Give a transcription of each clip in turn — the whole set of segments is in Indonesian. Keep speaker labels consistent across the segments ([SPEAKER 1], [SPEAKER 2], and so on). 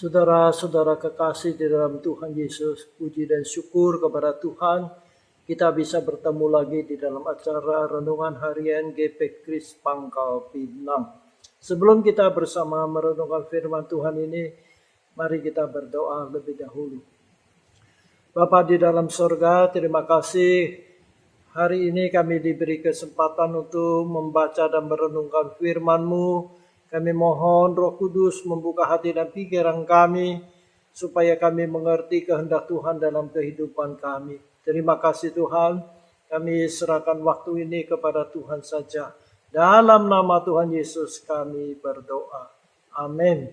[SPEAKER 1] Saudara-saudara kekasih di dalam Tuhan Yesus, puji dan syukur kepada Tuhan. Kita bisa bertemu lagi di dalam acara Renungan Harian GP Kris Pangkal Pinang. Sebelum kita bersama merenungkan firman Tuhan ini, mari kita berdoa lebih dahulu. Bapa di dalam surga, terima kasih hari ini kami diberi kesempatan untuk membaca dan merenungkan firman-Mu. Kami mohon Roh Kudus membuka hati dan pikiran kami supaya kami mengerti kehendak Tuhan dalam kehidupan kami. Terima kasih Tuhan, kami serahkan waktu ini kepada Tuhan saja. Dalam nama Tuhan Yesus kami berdoa. Amin.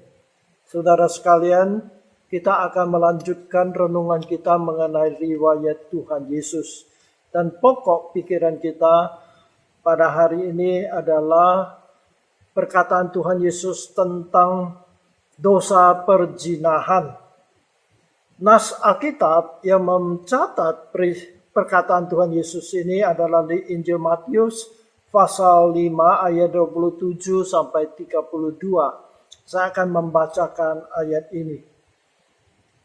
[SPEAKER 1] Saudara sekalian, kita akan melanjutkan renungan kita mengenai riwayat Tuhan Yesus. Dan pokok pikiran kita pada hari ini adalah perkataan Tuhan Yesus tentang dosa perzinahan. Nas Alkitab yang mencatat perkataan Tuhan Yesus ini adalah di Injil Matius pasal 5 ayat 27 sampai 32. Saya akan membacakan ayat ini.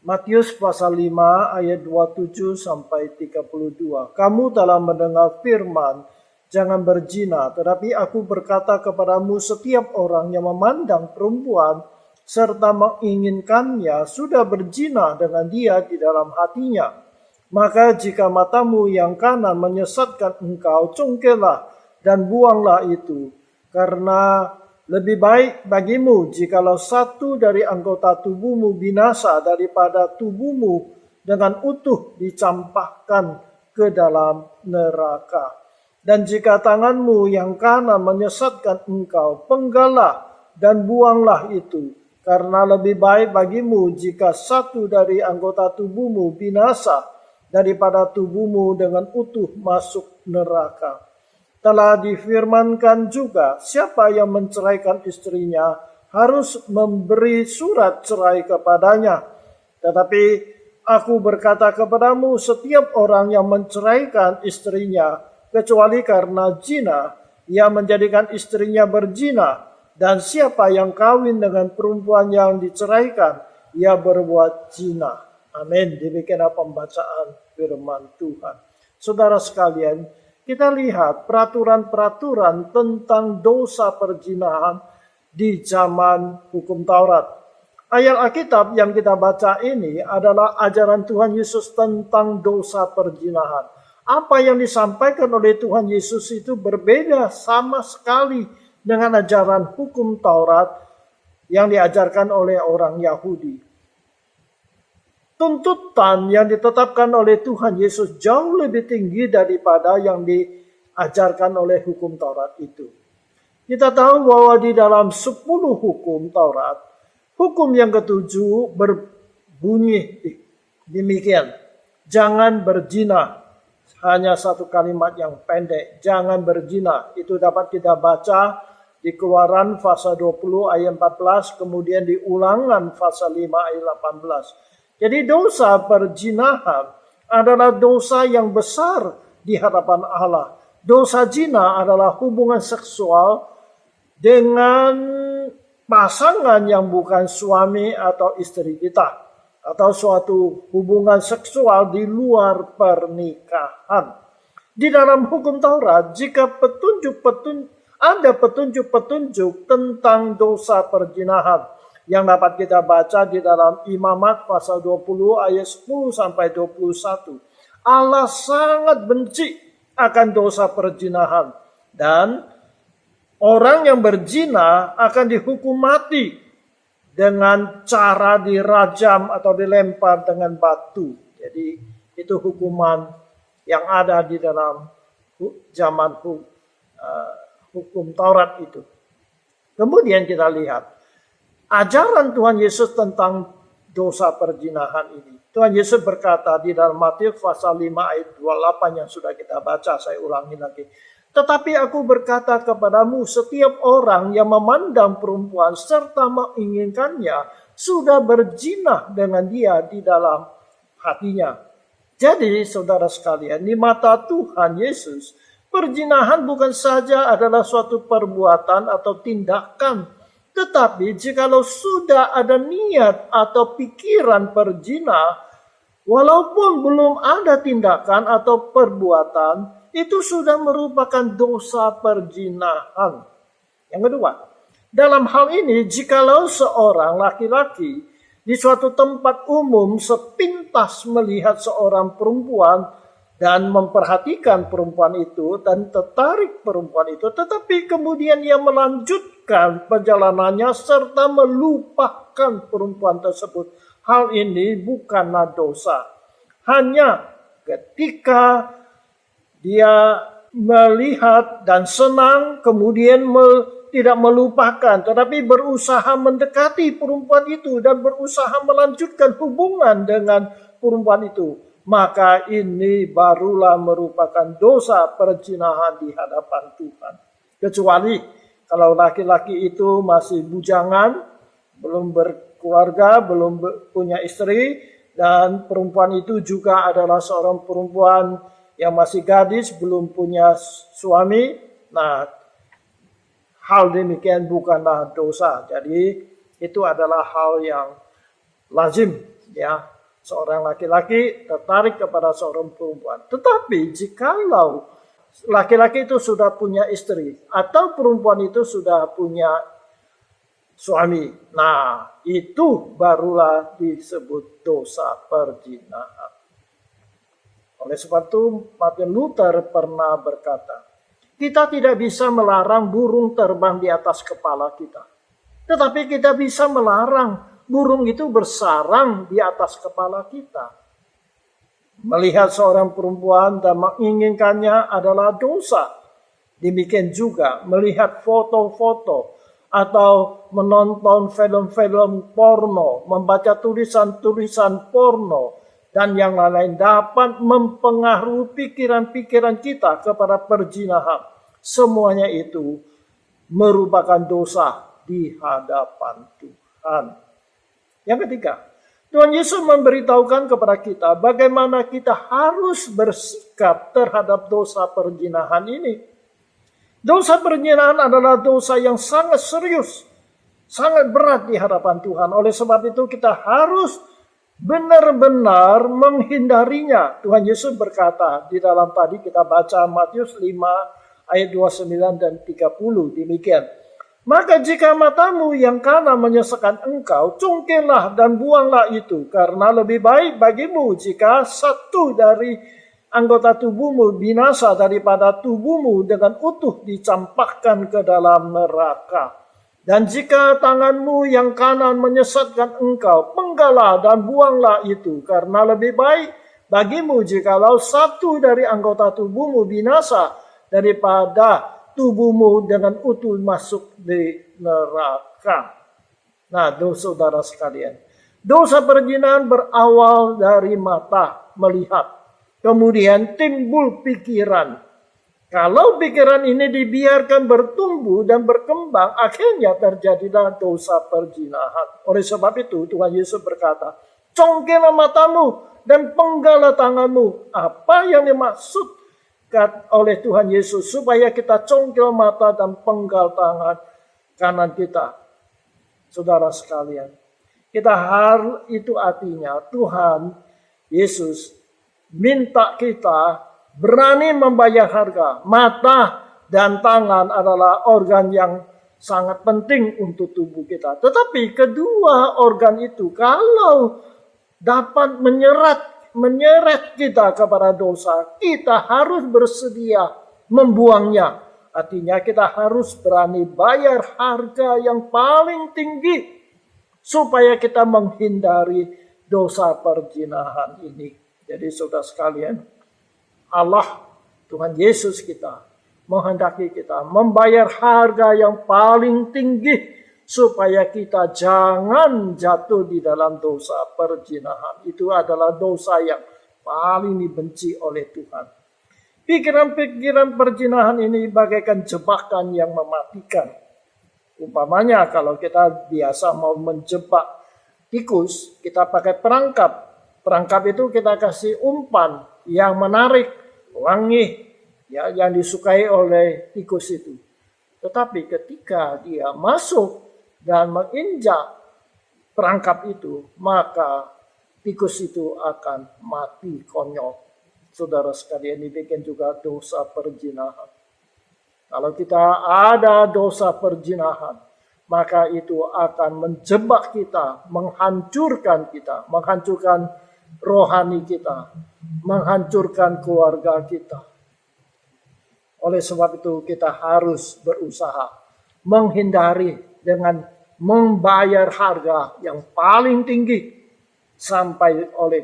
[SPEAKER 1] Matius pasal 5 ayat 27 sampai 32. Kamu telah mendengar firman, jangan berzina, tetapi aku berkata kepadamu, setiap orang yang memandang perempuan serta menginginkannya sudah berzina dengan dia di dalam hatinya. Maka jika matamu yang kanan menyesatkan engkau, congkellah dan buanglah itu. Karena lebih baik bagimu jikalau satu dari anggota tubuhmu binasa daripada tubuhmu dengan utuh dicampakkan ke dalam neraka. Dan jika tanganmu yang kanan menyesatkan engkau, penggalah dan buanglah itu. Karena lebih baik bagimu jika satu dari anggota tubuhmu binasa daripada tubuhmu dengan utuh masuk neraka. Telah difirmankan juga, siapa yang menceraikan istrinya harus memberi surat cerai kepadanya. Tetapi aku berkata kepadamu, setiap orang yang menceraikan istrinya kecuali karena zina, ia menjadikan istrinya berzina. Dan siapa yang kawin dengan perempuan yang diceraikan, ia berbuat zina. Amin. Demikianlah pembacaan firman Tuhan. Saudara sekalian, kita lihat peraturan-peraturan tentang dosa perzinahan di zaman hukum Taurat. Ayat Alkitab yang kita baca ini adalah ajaran Tuhan Yesus tentang dosa perzinahan. Apa yang disampaikan oleh Tuhan Yesus itu berbeda sama sekali dengan ajaran hukum Taurat yang diajarkan oleh orang Yahudi. Tuntutan yang ditetapkan oleh Tuhan Yesus jauh lebih tinggi daripada yang diajarkan oleh hukum Taurat itu. Kita tahu bahwa di dalam 10 hukum Taurat, hukum yang ketujuh berbunyi demikian. Jangan berzina. Hanya satu kalimat yang pendek. Jangan berzina. Itu dapat kita baca di Keluaran pasal 20 ayat 14. Kemudian di Ulangan pasal 5 ayat 18. Jadi dosa perzinahan adalah dosa yang besar di hadapan Allah. Dosa zina adalah hubungan seksual dengan pasangan yang bukan suami atau istri kita. Atau suatu hubungan seksual di luar pernikahan. Di dalam hukum Taurat, jika ada petunjuk-petunjuk tentang dosa perzinahan yang dapat kita baca di dalam Imamat pasal 20 ayat 10 sampai 21. Allah sangat benci akan dosa perzinahan dan orang yang berzina akan dihukum mati dengan cara dirajam atau dilempar dengan batu. Jadi itu hukuman yang ada di dalam zaman hukum Taurat itu. Kemudian kita lihat ajaran Tuhan Yesus tentang dosa perzinahan ini. Tuhan Yesus berkata di dalam Matius pasal 5 ayat 28 yang sudah kita baca, saya ulangi lagi. Tetapi aku berkata kepadamu, setiap orang yang memandang perempuan serta menginginkannya sudah berzina dengan dia di dalam hatinya. Jadi saudara sekalian, di mata Tuhan Yesus, perzinahan bukan saja adalah suatu perbuatan atau tindakan Tetapi jikalau sudah ada niat atau pikiran berzina, walaupun belum ada tindakan atau perbuatan, itu sudah merupakan dosa perzinahan. Yang kedua, dalam hal ini jikalau seorang laki-laki di suatu tempat umum sepintas melihat seorang perempuan dan memperhatikan perempuan itu dan tertarik perempuan itu, tetapi kemudian ia melanjutkan perjalanannya serta melupakan perempuan tersebut, hal ini bukanlah dosa. Hanya ketika dia melihat dan senang kemudian tidak melupakan, tetapi berusaha mendekati perempuan itu dan berusaha melanjutkan hubungan dengan perempuan itu, maka ini barulah merupakan dosa perzinahan di hadapan Tuhan. Kecuali kalau laki-laki itu masih bujangan, belum berkeluarga, belum punya istri, dan perempuan itu juga adalah seorang perempuan yang masih gadis, belum punya suami. Nah, hal demikian bukanlah dosa. Jadi itu adalah hal yang lazim, ya. Seorang laki-laki tertarik kepada seorang perempuan. Tetapi jikalau laki-laki itu sudah punya istri atau perempuan itu sudah punya suami, nah itu barulah disebut dosa perzinahan. Oleh sebab itu Martin Luther pernah berkata, kita tidak bisa melarang burung terbang di atas kepala kita, tetapi kita bisa melarang burung itu bersarang di atas kepala kita. Melihat seorang perempuan dan menginginkannya adalah dosa. Demikian juga melihat foto-foto atau menonton film-film porno, membaca tulisan-tulisan porno, dan yang lain-lain dapat mempengaruhi pikiran-pikiran kita kepada perzinahan. Semuanya itu merupakan dosa di hadapan Tuhan. Yang ketiga, Tuhan Yesus memberitahukan kepada kita bagaimana kita harus bersikap terhadap dosa perzinahan ini. Dosa perzinahan adalah dosa yang sangat serius, sangat berat di hadapan Tuhan. Oleh sebab itu kita harus benar-benar menghindarinya. Tuhan Yesus berkata di dalam tadi kita baca Matius 5 ayat 29 dan 30 demikian. Maka jika matamu yang kanan menyesatkan engkau, cungkillah dan buanglah itu. Karena lebih baik bagimu jika satu dari anggota tubuhmu binasa daripada tubuhmu dengan utuh dicampakkan ke dalam neraka. Dan jika tanganmu yang kanan menyesatkan engkau, penggalah dan buanglah itu. Karena lebih baik bagimu jikalau satu dari anggota tubuhmu binasa daripada tubuhmu dengan utuh masuk di neraka. Nah, saudara sekalian, dosa perzinahan berawal dari mata melihat, kemudian timbul pikiran. Kalau pikiran ini dibiarkan bertumbuh dan berkembang, akhirnya terjadilah dosa perzinahan. Oleh sebab itu Tuhan Yesus berkata, congkellah matamu dan penggalah tanganmu. Apa yang dimaksud oleh Tuhan Yesus supaya kita congkel mata dan penggal tangan kanan kita? Saudara sekalian, itu artinya Tuhan Yesus minta kita berani membayar harga. Mata dan tangan adalah organ yang sangat penting untuk tubuh kita. Tetapi kedua organ itu kalau dapat menyeret kita kepada dosa, kita harus bersedia membuangnya. Artinya kita harus berani bayar harga yang paling tinggi supaya kita menghindari dosa perzinahan ini. Jadi saudara sekalian, Allah, Tuhan Yesus kita, menghendaki kita membayar harga yang paling tinggi supaya kita jangan jatuh di dalam dosa perzinahan. Itu adalah dosa yang paling dibenci oleh Tuhan. Pikiran-pikiran perzinahan ini bagaikan jebakan yang mematikan. Umpamanya kalau kita biasa mau menjebak tikus, kita pakai perangkap. Perangkap itu kita kasih umpan yang menarik, wangi, ya, yang disukai oleh tikus itu. Tetapi ketika dia masuk dan menginjak perangkap itu, maka tikus itu akan mati konyol. Saudara sekalian, demikian juga dosa perzinahan. Kalau kita ada dosa perzinahan, maka itu akan menjebak kita, menghancurkan rohani kita, menghancurkan keluarga kita. Oleh sebab itu kita harus berusaha menghindari dengan membayar harga yang paling tinggi sampai oleh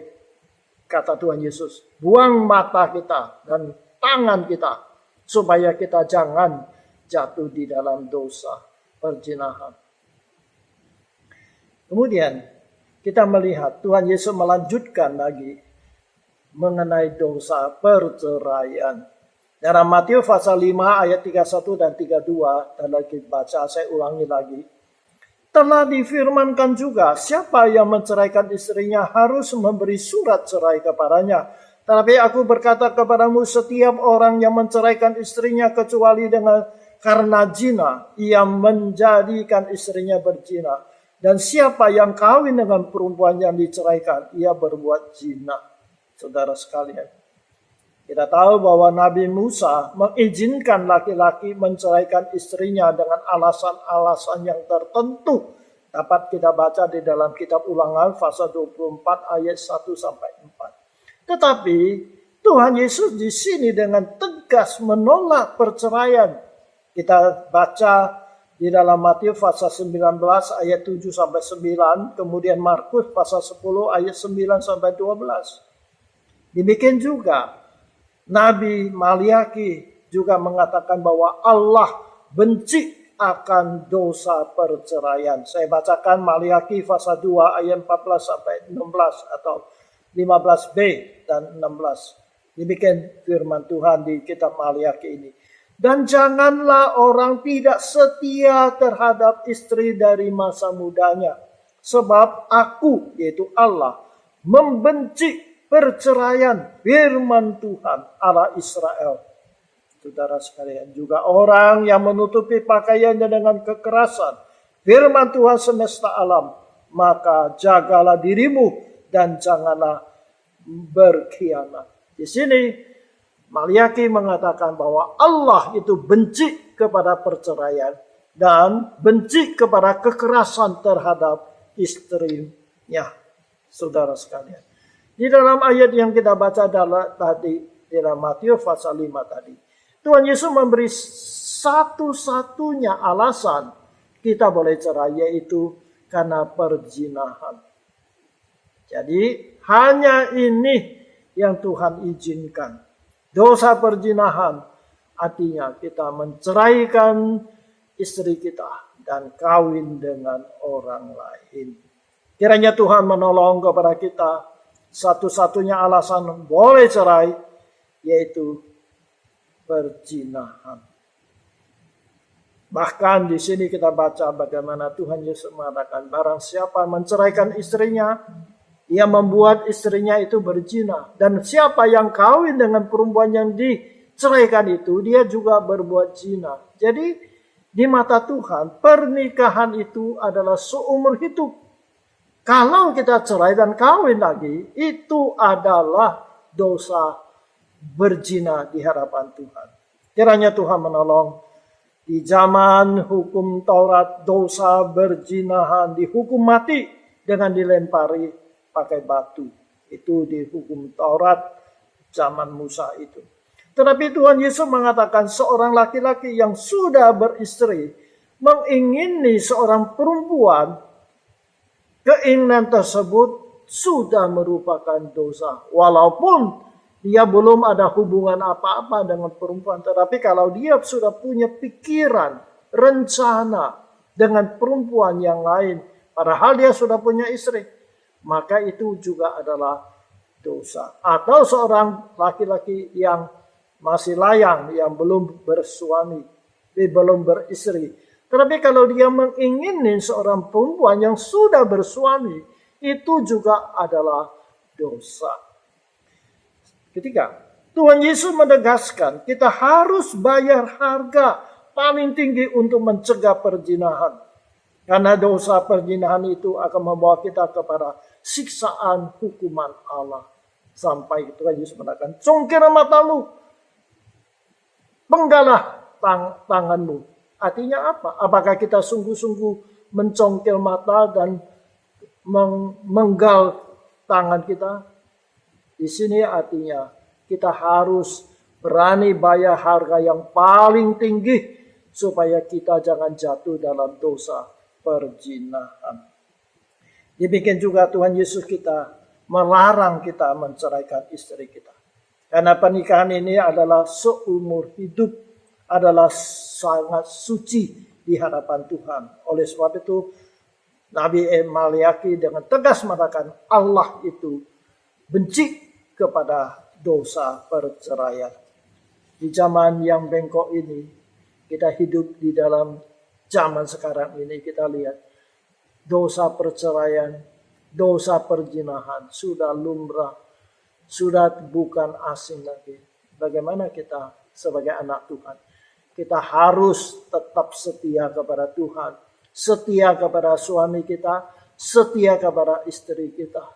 [SPEAKER 1] kata Tuhan Yesus, buang mata kita dan tangan kita supaya kita jangan jatuh di dalam dosa perzinahan. Kemudian kita melihat Tuhan Yesus melanjutkan lagi mengenai dosa perceraian. Dalam Matius pasal 5 ayat 31 dan 32, dan lagi baca, saya ulangi lagi. Telah difirmankan juga, siapa yang menceraikan istrinya harus memberi surat cerai kepadanya. Tetapi aku berkata kepadamu, setiap orang yang menceraikan istrinya kecuali karena zina, ia menjadikan istrinya berzina. Dan siapa yang kawin dengan perempuan yang diceraikan, ia berbuat zina. Saudara sekalian, kita tahu bahwa Nabi Musa mengizinkan laki-laki menceraikan istrinya dengan alasan-alasan yang tertentu. Dapat kita baca di dalam kitab Ulangan pasal 24 ayat 1 sampai 4. Tetapi Tuhan Yesus di sini dengan tegas menolak perceraian. Kita baca di dalam Matius pasal 19 ayat 7 sampai 9, kemudian Markus pasal 10 ayat 9 sampai 12. Demikian juga Nabi Maliaki juga mengatakan bahwa Allah benci akan dosa perceraian. Saya bacakan Maliaki pasal 2 ayat 14 sampai 16 atau 15b dan 16. Demikian firman Tuhan di kitab Maliaki ini. Dan janganlah orang tidak setia terhadap istri dari masa mudanya. Sebab aku, yaitu Allah, membenci perceraian, firman Tuhan Allah Israel. Saudara sekalian, juga orang yang menutupi pakaiannya dengan kekerasan, firman Tuhan semesta alam, maka jagalah dirimu dan janganlah berkhianat. Di sini Maliaki mengatakan bahwa Allah itu benci kepada perceraian dan benci kepada kekerasan terhadap istrinya. Saudara sekalian, di dalam ayat yang kita baca tadi, di dalam Matius pasal 5 tadi, Tuhan Yesus memberi satu-satunya alasan kita boleh cerai, yaitu karena perzinahan. Jadi hanya ini yang Tuhan izinkan. Dosa perzinahan artinya kita menceraikan istri kita dan kawin dengan orang lain. Kiranya Tuhan menolong kepada kita. Satu-satunya alasan boleh cerai yaitu perzinahan. Bahkan di sini kita baca bagaimana Tuhan Yesus mengatakan, barang siapa menceraikan istrinya, ia membuat istrinya itu berzina. Dan siapa yang kawin dengan perempuan yang diceraikan itu, dia juga berbuat zina. Jadi di mata Tuhan, pernikahan itu adalah seumur hidup. Kalau kita cerai dan kawin lagi, itu adalah dosa berzina di hadapan Tuhan. Kiranya Tuhan menolong. Di zaman hukum Taurat, dosa berzinahan dihukum mati dengan dilempari pakai batu. Itu di hukum Taurat zaman Musa itu. Tetapi Tuhan Yesus mengatakan seorang laki-laki yang sudah beristri mengingini seorang perempuan, keinginan tersebut sudah merupakan dosa. Walaupun dia belum ada hubungan apa-apa dengan perempuan. Tetapi kalau dia sudah punya pikiran, rencana dengan perempuan yang lain, padahal dia sudah punya istri, maka itu juga adalah dosa. Atau seorang laki-laki yang masih layang, yang belum bersuami, belum beristri. Tetapi kalau dia mengingini seorang perempuan yang sudah bersuami, itu juga adalah dosa. Ketiga, Tuhan Yesus menegaskan kita harus bayar harga paling tinggi untuk mencegah perzinahan. Karena dosa perzinahan itu akan membawa kita kepada siksaan hukuman Allah. Sampai Tuhan Yesus mengatakan, congkir matamu, penggalah tanganmu. Artinya apa? Apakah kita sungguh-sungguh mencongkel mata dan menggal tangan kita? Di sini artinya kita harus berani bayar harga yang paling tinggi supaya kita jangan jatuh dalam dosa perzinahan. Demikian juga Tuhan Yesus kita melarang kita menceraikan istri kita. Karena pernikahan ini adalah seumur hidup, adalah sangat suci di hadapan Tuhan. Oleh sebab itu Nabi Maliaki dengan tegas mengatakan Allah itu benci kepada dosa perceraian. Di zaman yang bengkok ini, kita hidup di dalam zaman sekarang ini, kita lihat dosa perceraian, dosa perzinahan sudah lumrah, sudah bukan asing lagi. Bagaimana kita sebagai anak Tuhan? Kita harus tetap setia kepada Tuhan, setia kepada suami kita, setia kepada istri kita.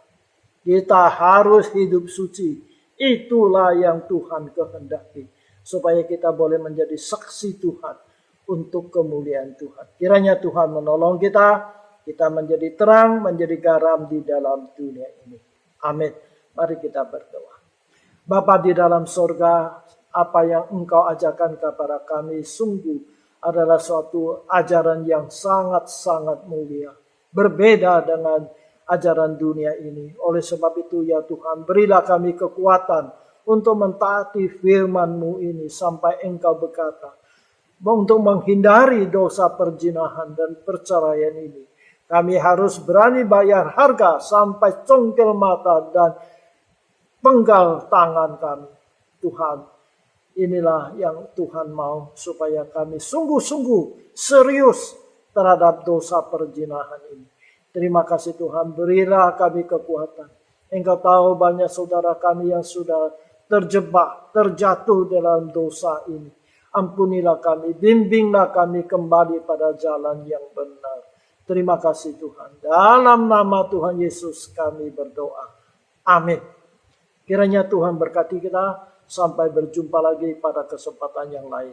[SPEAKER 1] Kita harus hidup suci. Itulah yang Tuhan kehendaki. Supaya kita boleh menjadi saksi Tuhan untuk kemuliaan Tuhan. Kiranya Tuhan menolong kita menjadi terang, menjadi garam di dalam dunia ini. Amin. Mari kita berdoa. Bapa di dalam sorga, apa yang Engkau ajarkan kepada kami sungguh adalah suatu ajaran yang sangat-sangat mulia. Berbeda dengan ajaran dunia ini. Oleh sebab itu ya Tuhan, berilah kami kekuatan untuk mentaati firman-Mu ini sampai Engkau berkata, untuk menghindari dosa perzinahan dan perceraian ini, kami harus berani bayar harga sampai congkel mata dan penggal tangan kami. Tuhan, inilah yang Tuhan mau supaya kami sungguh-sungguh serius terhadap dosa perzinahan ini. Terima kasih Tuhan, berilah kami kekuatan. Engkau tahu banyak saudara kami yang sudah terjebak, terjatuh dalam dosa ini. Ampunilah kami, bimbinglah kami kembali pada jalan yang benar. Terima kasih Tuhan. Dalam nama Tuhan Yesus kami berdoa. Amin. Kiranya Tuhan berkati kita sampai berjumpa lagi pada kesempatan yang lain.